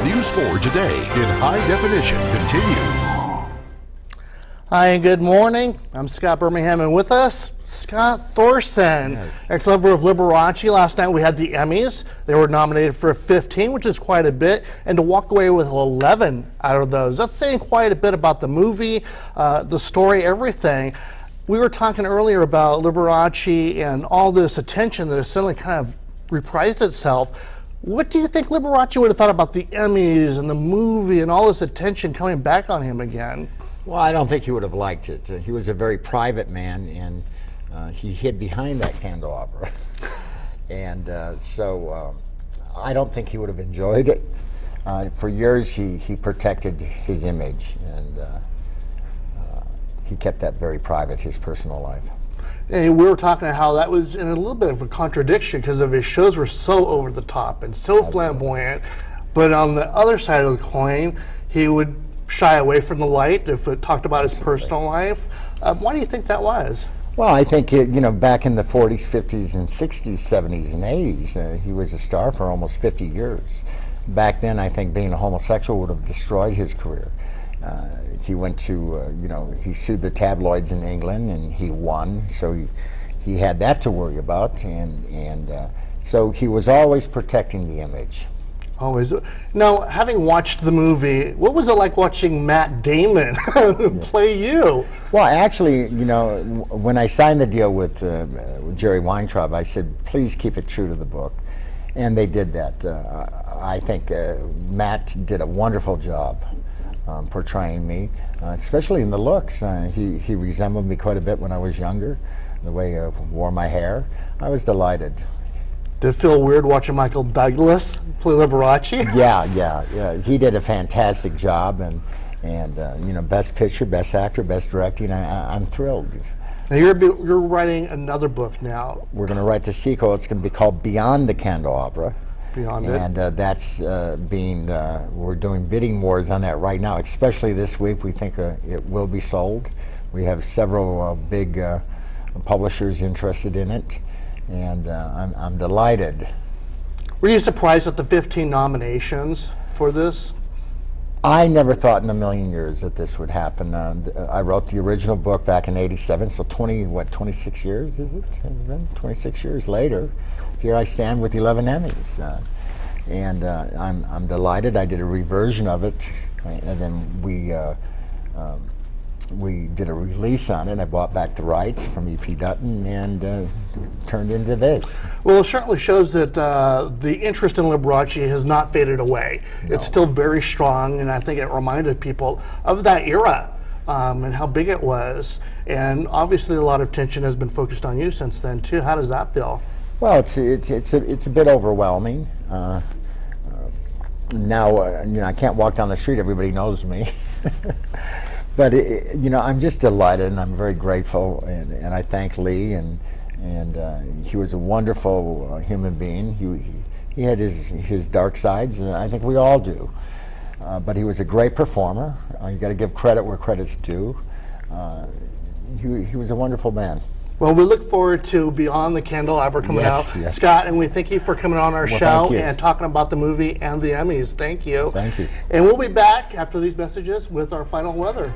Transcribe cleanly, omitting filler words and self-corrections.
News 4 Today in high definition continues. Hi and good morning. I'm Scott Birmingham, and with us, Scott Thorson, Yes. ex-lover of Liberace. Last night we had the Emmys. They were nominated for 15, which is quite a bit, and to walk away with 11 out of those. That's saying quite a bit about the movie, the story, everything. We were talking earlier about Liberace and all this attention that has suddenly kind of reprised itself. What do you think Liberace would have thought about the Emmys and the movie and all this attention coming back on him again? Well, I don't think he would have liked it. He was a very private man, and he hid behind that candelabra. And so I don't think he would have enjoyed it. For years, he protected his image, and he kept that very private, his personal life. And we were talking how that was in a little bit of a contradiction because of his shows were so over the top and so flamboyant. But on the other side of the coin, he would shy away from the light if it talked about his personal life. Why do you think that was? Well, I think, back in the 40s, 50s, and 60s, 70s, and 80s, he was a star for almost 50 years. Back then, I think being a homosexual would have destroyed his career. He went to, he sued the tabloids in England, and he won, so he had that to worry about, and so he was always protecting the image. Always. Now, having watched the movie, what was it like watching Matt Damon play you? Well, actually, when I signed the deal with Jerry Weintraub, I said, please keep it true to the book. And they did that. I think Matt did a wonderful job portraying me, especially in the looks. He resembled me quite a bit when I was younger, the way I wore my hair. I was delighted. Did it feel weird watching Michael Douglas play Liberace? Yeah. He did a fantastic job, and best picture, best actor, best directing. I'm thrilled. Now you're writing another book now. We're going to write the sequel. It's going to be called Beyond the Candelabra. Beyond it. And that's we're doing bidding wars on that right now, especially this week. We think it will be sold. We have several big publishers interested in it. And I'm delighted. Were you surprised at the 15 nominations for this? I never thought in a million years that this would happen. I wrote the original book back in '87, so 26 years is it? 26 years later, here I stand with 11 Emmys. And I'm delighted. I did a reversion of it, and then we did a release on it. I bought back the rights from E.P. Dutton and turned into this. Well, it certainly shows that the interest in Liberace has not faded away. No. It's still very strong, and I think it reminded people of that era and how big it was. And obviously a lot of attention has been focused on you since then, too. How does that feel? Well, it's a bit overwhelming. Now, I can't walk down the street. Everybody knows me. But I'm just delighted, and I'm very grateful, and I thank Lee, and he was a wonderful human being. He had his dark sides, and I think we all do. But he was a great performer. You got to give credit where credit's due. He was a wonderful man. Well, we look forward to Beyond the Candelabra coming out. Yes. Scott, and we thank you for coming on our show thank you. And talking about the movie and the Emmys. Thank you. Thank you. And we'll be back after these messages with our final weather.